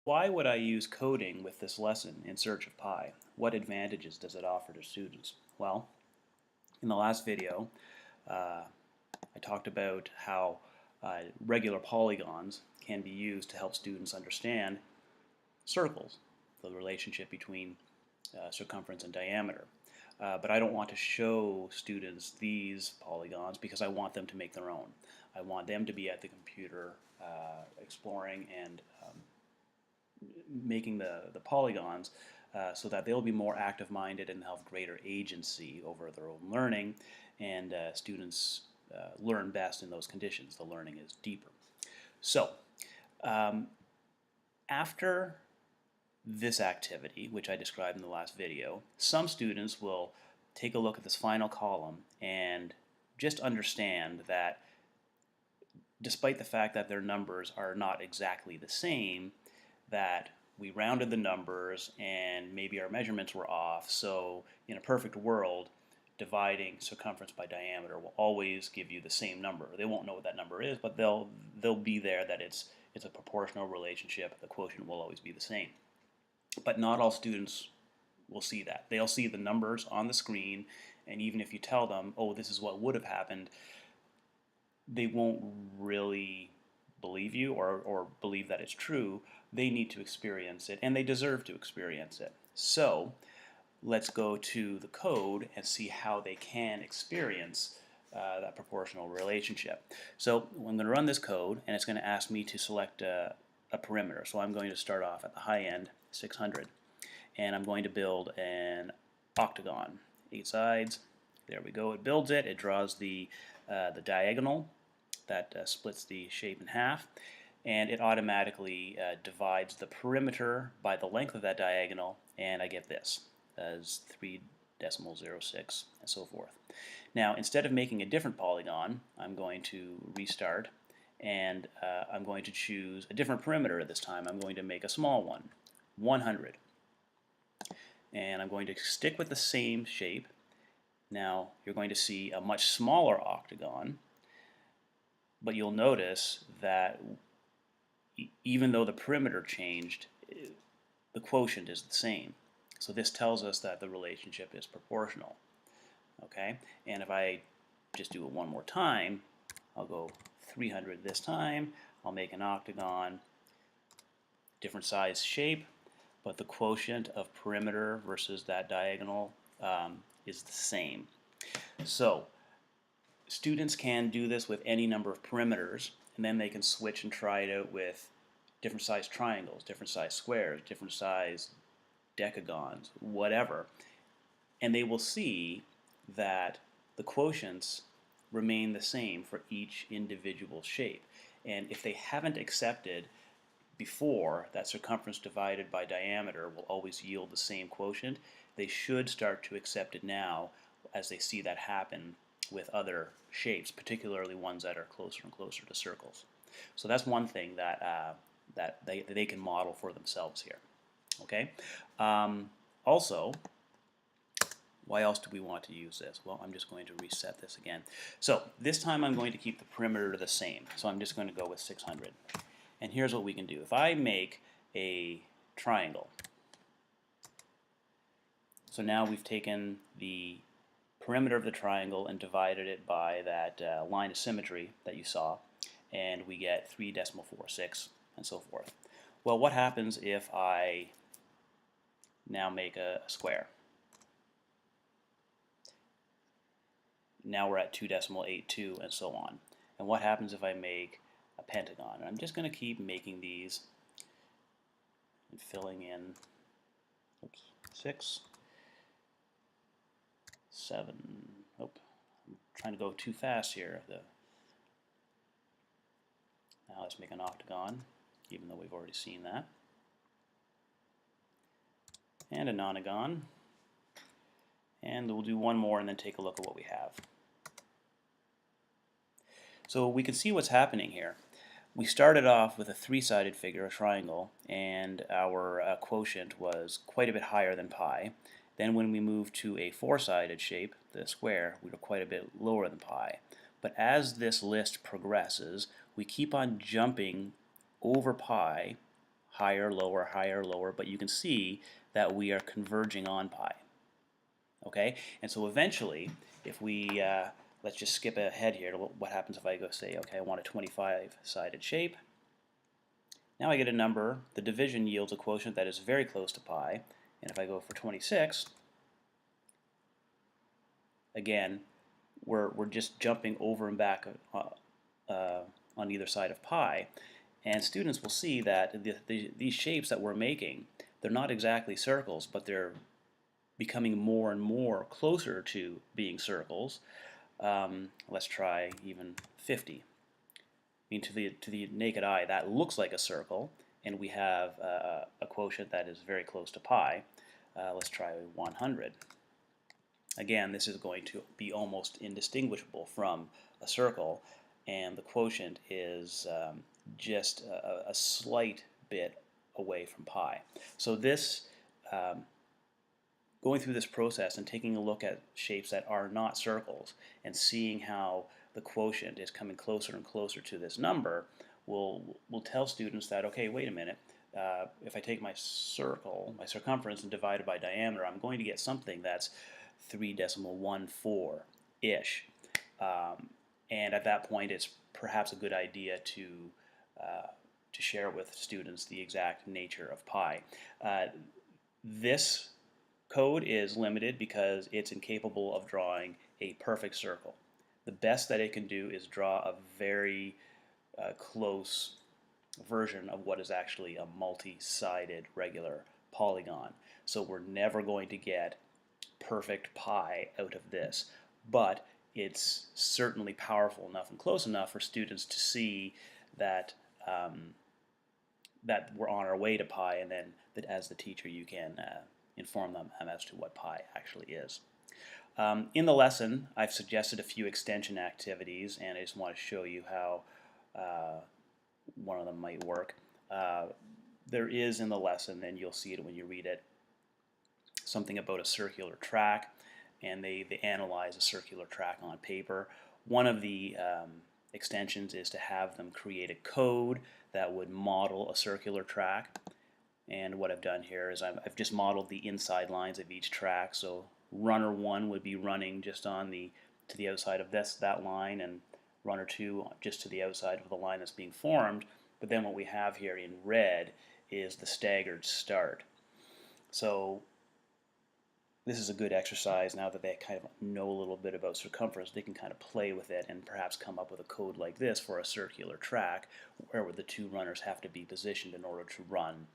Why would I use coding with this lesson in search of pi? What advantages does it offer to students? Well, in the last video, I talked about how regular polygons can be used to help students understand circles, the relationship between circumference and diameter. But I don't want to show students these polygons because I want them to make their own. I want them to be at the computer exploring and making the polygons so that they'll be more active-minded and have greater agency over their own learning, and students learn best in those conditions. The learning is deeper. So um, after this activity, which I described in the last video, some students will take a look at this final column and just understand that despite the fact that their numbers are not exactly the same, that we rounded the numbers and maybe our measurements were off. So in a perfect world, dividing circumference by diameter will always give you the same number. They won't know what that number is, but they'll be there that it's a proportional relationship. The quotient will always be the same. But not all students will see that. They'll see the numbers on the screen, and even if you tell them, oh, this is what would have happened, they won't really believe you or believe that it's true. They need to experience it, and they deserve to experience it. So let's go to the code and see how they can experience that proportional relationship. So I'm going to run this code, and it's going to ask me to select a perimeter. So I'm going to start off at the high end, 600, and I'm going to build an octagon, 8 sides. There we go. It builds it. It draws the diagonal that splits the shape in half, and it automatically divides the perimeter by the length of that diagonal, and I get this as 3.06 and so forth. Now, instead of making a different polygon, I'm going to restart, and I'm going to choose a different perimeter this time. I'm going to make a small one, 100. And I'm going to stick with the same shape. Now, you're going to see a much smaller octagon, but you'll notice that even though the perimeter changed, the quotient is the same. So this tells us that the relationship is proportional. Okay, and if I just do it one more time, I'll go 300 this time. I'll make an octagon, different size shape, but the quotient of perimeter versus that diagonal is the same. So students can do this with any number of perimeters, and then they can switch and try it out with different size triangles, different size squares, different size decagons, whatever. And they will see that the quotients remain the same for each individual shape. And if they haven't accepted before that circumference divided by diameter will always yield the same quotient, they should start to accept it now as they see that happen with other shapes, particularly ones that are closer and closer to circles. So that's one thing that they can model for themselves here. Okay. Also, why else do we want to use this? Well, I'm just going to reset this again. So this time I'm going to keep the perimeter the same. So I'm just going to go with 600. And here's what we can do. If I make a triangle, so now we've taken the perimeter of the triangle and divided it by that line of symmetry that you saw, and we get 3.46 and so forth. Well, what happens if I now make a square? Now we're at 2.82 and so on. And what happens if I make a pentagon? And I'm just going to keep making these and filling in 6, 7, I'm trying to go too fast here. Now let's make an octagon, even though we've already seen that. And a nonagon. And we'll do one more and then take a look at what we have. So we can see what's happening here. We started off with a three-sided figure, a triangle, and our quotient was quite a bit higher than pi. Then when we moved to a four-sided shape, the square, we were quite a bit lower than pi. But as this list progresses, we keep on jumping over pi higher, lower, but you can see that we are converging on pi. Okay, and so eventually, if we let's just skip ahead here to what happens if I go say, okay, I want a 25-sided shape. Now I get a number. The division yields a quotient that is very close to pi, and if I go for 26, again, we're just jumping over and back on either side of pi, and students will see that these shapes that we're making, they're not exactly circles, but they're becoming more and more closer to being circles. Let's try even 50. I mean, to the naked eye, that looks like a circle, and we have a quotient that is very close to pi. Let's try 100. Again, this is going to be almost indistinguishable from a circle, and the quotient is just a slight bit away from pi. So this, going through this process and taking a look at shapes that are not circles and seeing how the quotient is coming closer and closer to this number will tell students that, okay, wait a minute, if I take my circle, my circumference, and divide it by diameter, I'm going to get something that's 3.14-ish. And at that point, it's perhaps a good idea to share with students the exact nature of pi. This code is limited because it's incapable of drawing a perfect circle. The best that it can do is draw a very close version of what is actually a multi-sided regular polygon. So we're never going to get perfect pi out of this, but it's certainly powerful enough and close enough for students to see that that we're on our way to pi, and then that as the teacher you can inform them as to what pi actually is. In the lesson, I've suggested a few extension activities, and I just want to show you how one of them might work. There is in the lesson, and you'll see it when you read it, something about a circular track, and they analyze a circular track on paper. One of the extensions is to have them create a code that would model a circular track. And what I've done here is I've just modeled the inside lines of each track. So runner 1 would be running just to the outside of that line, and runner 2 just to the outside of the line that's being formed. But then what we have here in red is the staggered start. So this is a good exercise. Now that they kind of know a little bit about circumference, they can kind of play with it and perhaps come up with a code like this for a circular track where the two runners have to be positioned in order to run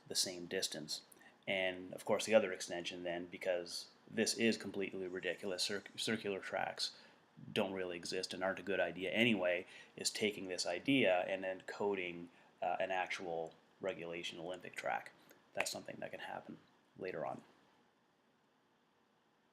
the same distance. And of course the other extension then, because this is completely ridiculous, circular tracks don't really exist and aren't a good idea anyway, is taking this idea and then coding an actual regulation Olympic track. That's something that can happen later on.